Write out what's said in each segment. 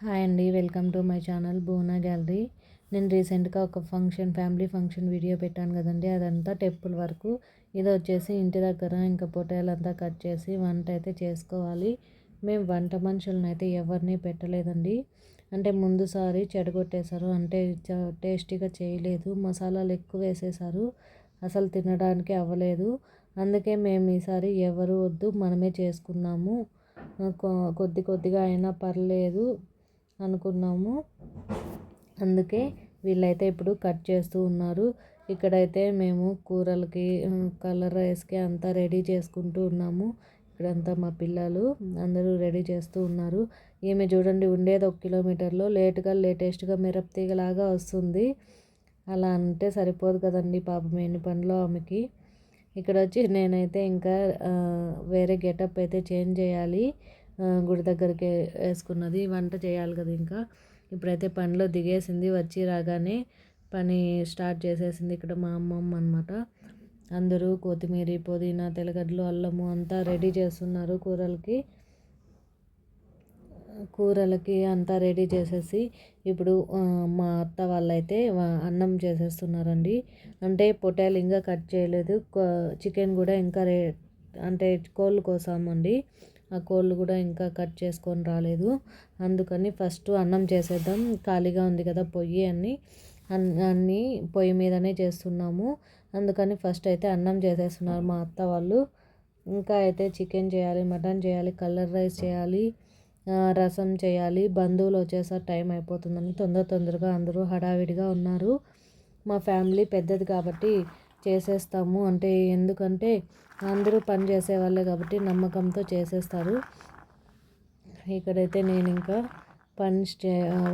Hi అండి, welcome to my channel Bhuvana gallery. నేను రీసెంట్గా ఒక ఫ్యామిలీ ఫంక్షన్ వీడియో పెట్టాను కదండి. అదంతా టెంపుల్ వరకు. ఇది వచ్చేసి ఇంటి దగ్గర ఇంకా పొటాలంతా కట్ చేసి వంట అయితే చేసుకోవాలి. మేము వంట మనుషులను అయితే ఎవరిని పెట్టలేదండి. అంటే ముందుసారి చెడగొట్టేశారు, అంటే టేస్టీగా చేయలేదు, మసాలాలు ఎక్కువ వేసేసారు, అసలు తినడానికి అవ్వలేదు. అందుకే మేము ఈసారి ఎవరు వద్దు, మనమే చేసుకున్నాము, కొద్దిగా అయినా పర్లేదు అనుకున్నాము. అందుకే వీళ్ళైతే ఇప్పుడు కట్ చేస్తూ ఉన్నారు. ఇక్కడైతే మేము కూరలకి కలర్ రైస్కి అంతా రెడీ చేసుకుంటూ ఉన్నాము. ఇక్కడంతా మా పిల్లలు అందరూ రెడీ చేస్తూ ఉన్నారు. ఈమె చూడండి, ఉండేది 1 కిలోమీటర్లో లేటెస్ట్గా మిరపతీగలాగా వస్తుంది. అలా అంటే సరిపోదు కదండి పాపం, ఎన్ని పనులు ఆమెకి. ఇక్కడ వచ్చి నేనైతే ఇంకా వేరే గెటప్ అయితే చేంజ్ చేయాలి. గుడి దగ్గరికి వేసుకున్నది, వంట చేయాలి కదా. ఇంకా ఇప్పుడైతే పనిలో దిగేసింది, వచ్చి రాగానే పని స్టార్ట్ చేసేసింది. ఇక్కడ మా అమ్మమ్మ అనమాట. అందరూ కొత్తిమీర, పుదీనా, తెల్లగడ్డలు, అల్లము అంతా రెడీ చేస్తున్నారు కూరలకి అంతా రెడీ చేసేసి ఇప్పుడు మా అత్త వాళ్ళైతే అన్నం చేసేస్తున్నారండి. అంటే పొటాలు ఇంకా కట్ చేయలేదు, చికెన్ కూడా ఇంకా అంటే కోళ్ళు కోసామండి. ఆ కోళ్ళు కూడా ఇంకా కట్ చేసుకొని రాలేదు. అందుకని ఫస్ట్ అన్నం చేసేద్దాం, ఖాళీగా ఉంది కదా పొయ్యి అన్నీ పొయ్యి మీదనే చేస్తున్నాము. అందుకని ఫస్ట్ అయితే అన్నం చేసేస్తున్నారు మా అత్త వాళ్ళు. ఇంకా అయితే చికెన్ చేయాలి, మటన్ చేయాలి, కలర్ రైస్ చేయాలి, రసం చేయాలి. బంధువులు వచ్చేసరికి టైం అయిపోతుందని తొందరగా అందరూ హడావిడిగా ఉన్నారు. మా ఫ్యామిలీ పెద్దది కాబట్టి చేసేస్తాము, అంటే ఎందుకంటే అందరూ పని చేసేవాళ్ళే కాబట్టి నమ్మకంతో చేసేస్తారు. ఇక్కడైతే నేను ఇంకా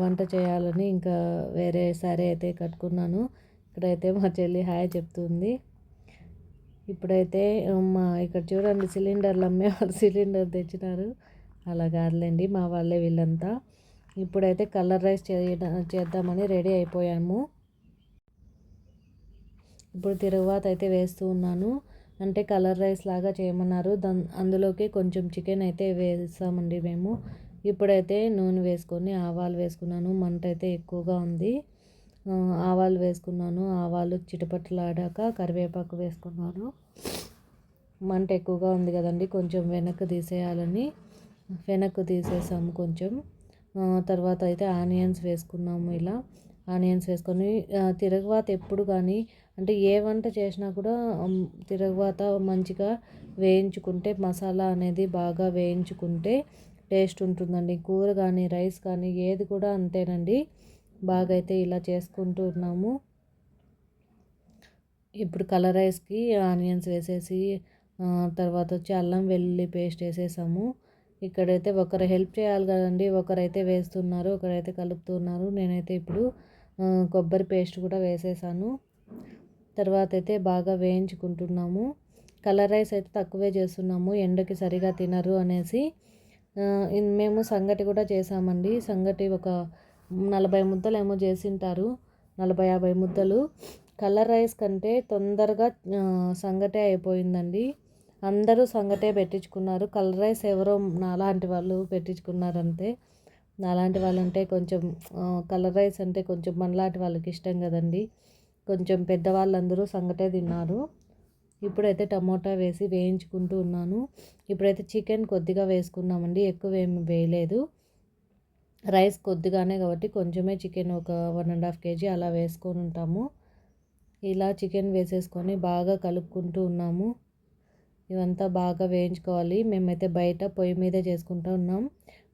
వంట చేయాలని ఇంకా వేరే సారీ అయితే కట్టుకున్నాను. ఇక్కడైతే మా చెల్లి హాయ్ చెప్తుంది. ఇప్పుడైతే ఇక్కడ చూడండి, సిలిండర్లు అమ్మేవాళ్ళు సిలిండర్ తెచ్చినారు. అలా కాదులేండి, మా వాళ్ళే వీళ్ళంతా. ఇప్పుడైతే కలర్ రైస్ చేద్దామని రెడీ అయిపోయాము. ఇప్పుడు తిరుగుబాతు అయితే వేస్తూ ఉన్నాను. అంటే కలర్ రైస్ లాగా చేయమన్నారు. అందులోకి కొంచెం చికెన్ అయితే వేస్తామండి మేము. ఇప్పుడైతే నూనె వేసుకొని ఆవాలు వేసుకున్నాను. మంట అయితే ఎక్కువగా ఉంది. ఆవాలు వేసుకున్నాను. ఆవాలు చిటపటలాడాక కరివేపాకు వేసుకున్నాను. మంట ఎక్కువగా ఉంది కదండి, కొంచెం వెనక్కి తీసేసాము కొంచెం. తర్వాత అయితే ఆనియన్స్ వేసుకున్నాము. ఇలా ఆనియన్స్ వేసుకొని తిరుగుబాతు ఎప్పుడు కానీ, అంటే ఏ వంట చేసినా కూడా తిరుగుబాత మంచిగా వేయించుకుంటే, మసాలా అనేది బాగా వేయించుకుంటే టేస్ట్ ఉంటుందండి. కూర కానీ రైస్ కానీ ఏది కూడా అంతేనండి. బాగా అయితే ఇలా చేసుకుంటూ ఉన్నాము. ఇప్పుడు కలర్ రైస్కి ఆనియన్స్ వేసేసి తర్వాత వచ్చి అల్లం వెల్లుల్లి పేస్ట్ వేసేసాము. ఇక్కడైతే ఒకరు హెల్ప్ చేయాలి కదండి, ఒకరైతే వేస్తున్నారు, ఒకరైతే కలుపుతున్నారు. నేనైతే ఇప్పుడు కొబ్బరి పేస్ట్ కూడా వేసేసాను. తర్వాత అయితే బాగా వేయించుకుంటున్నాము. కలర్ రైస్ అయితే తక్కువే చేస్తున్నాము, ఎండకి సరిగా తినరు అనేసి. మేము సంగటి కూడా చేసామండి. సంగటి ఒక 40 ముద్దలు ఏమో చేసింటారు, 40-50 ముద్దలు. కలర్ రైస్ కంటే తొందరగా సంగటే అయిపోయిందండి. అందరూ సంగటే పెట్టించుకున్నారు. కలర్ రైస్ ఎవరో నాలాంటి వాళ్ళు పెట్టించుకున్నారంతే. నాలాంటి వాళ్ళంటే కొంచెం కలర్ రైస్ అంటే కొంచెం మనలాంటి వాళ్ళకి ఇష్టం కదండి. కొంచెం పెద్దవాళ్ళందరూ సంగటే తిన్నారు. ఇప్పుడైతే టమోటా వేసి వేయించుకుంటూ ఉన్నాను. ఇప్పుడైతే చికెన్ కొద్దిగా వేసుకున్నామండి, ఎక్కువ ఏమి వేయలేదు. రైస్ కొద్దిగానే కాబట్టి కొంచెమే చికెన్, ఒక 1.5 kg అలా వేసుకొని ఉంటాము. ఇలా చికెన్ వేసేసుకొని బాగా కలుపుకుంటూ ఉన్నాము. ఇవంతా బాగా వేయించుకోవాలి. మేమైతే బయట పొయ్యి మీదే చేసుకుంటూ ఉన్నాం.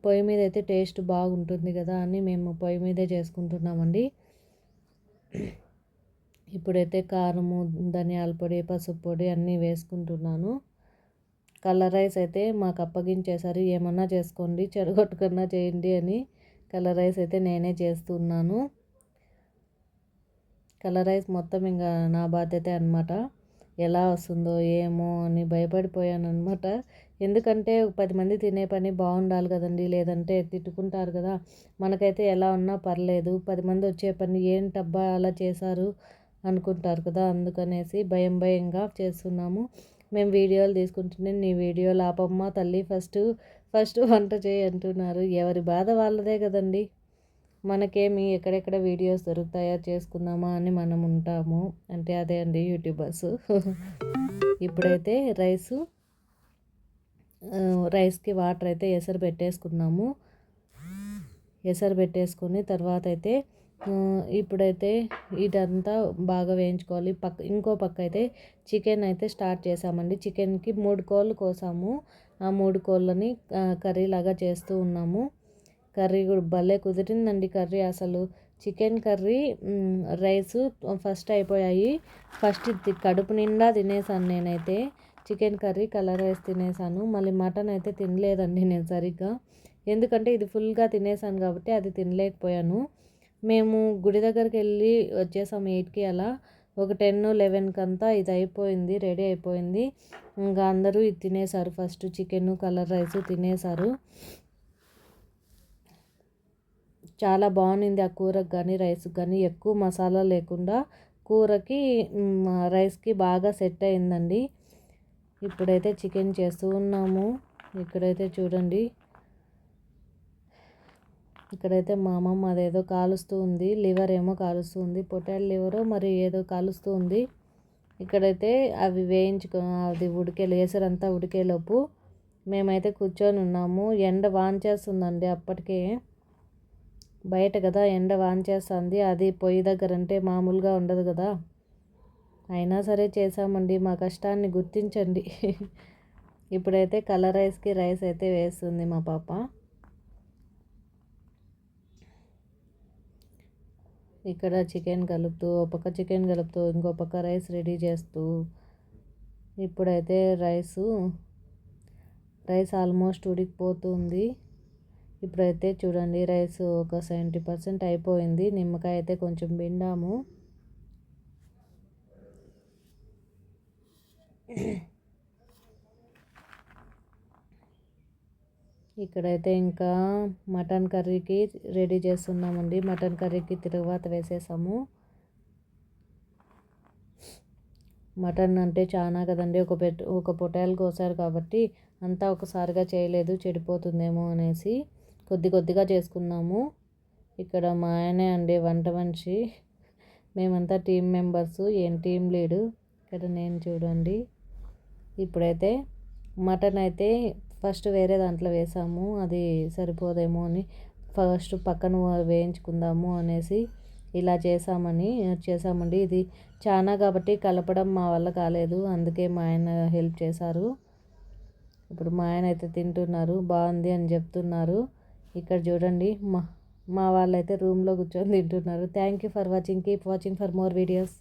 పొయ్యి మీద అయితే టేస్ట్ బాగుంటుంది కదా అని మేము పొయ్యి మీదే చేసుకుంటున్నామండి. ఇప్పుడైతే కారము, ధనియాల పొడి, పసుపు పొడి అన్నీ వేసుకుంటున్నాను. కలర్ రైస్ అయితే మాకు అప్పగించేశారు, ఏమన్నా చేసుకోండి, చెడగొట్టుకున్నా చేయండి అని. కలర్ రైస్ అయితే నేనే చేస్తున్నాను. కలర్ రైస్ మొత్తం ఇంకా నా బాధ్యతే అనమాట. ఎలా వస్తుందో ఏమో అని భయపడిపోయాను అనమాట. ఎందుకంటే 10 మంది తినే పని బాగుండాలి కదండి, లేదంటే తిట్టుకుంటారు కదా. మనకైతే ఎలా ఉన్నా పర్లేదు, 10 మంది వచ్చే పని ఏంటబ్బా అలా చేశారు అనుకుంటారు కదా. అందుకనేసి భయంగా చేస్తున్నాము. మేము వీడియోలు తీసుకుంటుంటే, నీ వీడియోలు ఆపమ్మ తల్లి, ఫస్ట్ ఫస్ట్ వంట చేయి అంటున్నారు. ఎవరి బాధ వాళ్ళదే కదండి. మనకేమి ఎక్కడెక్కడ వీడియోస్ దొరుకుతాయా చేసుకుందామా అని మనం ఉంటాము. అంటే అదే అండి యూట్యూబర్స్. ఇప్పుడైతే రైస్కి వాటర్ అయితే ఎసరు పెట్టేసుకున్నాము. ఎసరు పెట్టేసుకొని తర్వాత అయితే ఇప్పుడైతే ఇదంతా బాగా వేయించుకోవాలి. ఇంకో పక్క అయితే చికెన్ అయితే స్టార్ట్ చేసామండి. చికెన్కి 3 కోళ్ళు కోసాము. ఆ 3 కోళ్ళని కర్రీ లాగా చేస్తూ ఉన్నాము. కర్రీ కూడా భలే కుదిరిందండి కర్రీ అసలు. చికెన్ కర్రీ రైస్ ఫస్ట్ అయిపోయాయి. ఫస్ట్ కడుపు నిండా తినేసాను నేనైతే. చికెన్ కర్రీ కలర్ రైస్ తినేసాను. మళ్ళీ మటన్ అయితే తినలేదండి నేను సరిగ్గా. ఎందుకంటే ఇది ఫుల్గా తినేసాను కాబట్టి అది తినలేకపోయాను. మేము గుడి దగ్గరికి వెళ్ళి వచ్చేసాం 8కి అలా. ఒక 10, 11 అంతా ఇది అయిపోయింది, రెడీ అయిపోయింది. ఇంకా అందరూ ఇది తినేసారు. ఫస్ట్ చికెన్ కలర్ రైస్ తినేసారు. చాలా బాగుంది ఆ కూరకు కానీ రైస్కి కానీ. ఎక్కువ మసాలా లేకుండా కూరకి రైస్కి బాగా సెట్ అయిందండి. ఇప్పుడైతే చికెన్ చేస్తూ ఉన్నాము. ఇక్కడైతే చూడండి, ఇక్కడైతే మా అమ్మమ్మ అదేదో కాలుస్తూ ఉంది. లివర్ ఏమో కాలుస్తూ ఉంది. పొటాటో లివరో మరి ఏదో కాలుస్తూ ఉంది. ఇక్కడైతే అవి అది ఎసరంతా ఉడికేలోపు మేమైతే కూర్చొని ఉన్నాము. ఎండ వాంచేస్తుందండి అప్పటికే. బయట కదా ఎండ వాంచేస్తుంది. అది పొయ్యి దగ్గర అంటే మామూలుగా ఉండదు కదా. అయినా సరే చేసామండి. మా కష్టాన్ని గుర్తించండి. ఇప్పుడైతే కలర్ రైస్కి రైస్ అయితే వేస్తుంది మా పాప. ఇక్కడ చికెన్ కలుపుతూ ఒక పక్క చికెన్ కలుపుతూ ఇంకో పక్క రైస్ రెడీ చేస్తూ ఇప్పుడైతే రైస్ ఆల్మోస్ట్ ఉడికిపోతుంది. ఇప్పుడైతే చూడండి రైస్ ఒక 70% అయిపోయింది. నిమ్మకాయ అయితే కొంచెం పిండాము. ఇక్కడైతే ఇంకా మటన్ కర్రీకి రెడీ చేస్తున్నామండి. మటన్ కర్రీకి తిరుగుబాత వేసేసాము. మటన్ అంటే చాలా కదండి. ఒక పొట్టేలు కోసారు కాబట్టి అంతా ఒకసారిగా చేయలేదు, చెడిపోతుందేమో అనేసి కొద్దిగా చేసుకున్నాము. ఇక్కడ మా ఆయనే అండి వంట మనిషి. మేమంతా టీం మెంబర్స్, టీం లీడు. ఇక్కడ నేను చూడండి. ఇప్పుడైతే మటన్ అయితే ఫస్ట్ వేరే దాంట్లో వేసాము. అది సరిపోదేమో అని ఫస్ట్ పక్కన వేయించుకుందాము అనేసి ఇలా చేసామండి. ఇది చాలా కాబట్టి కలపడం మా వల్ల కాలేదు. అందుకే మా ఆయన హెల్ప్ చేశారు. ఇప్పుడు మా ఆయన అయితే తింటున్నారు, బాగుంది అని చెప్తున్నారు. ఇక్కడ చూడండి మా వాళ్ళైతే రూమ్లో కూర్చొని తింటున్నారు. Thank you for watching. Keep watching for more videos.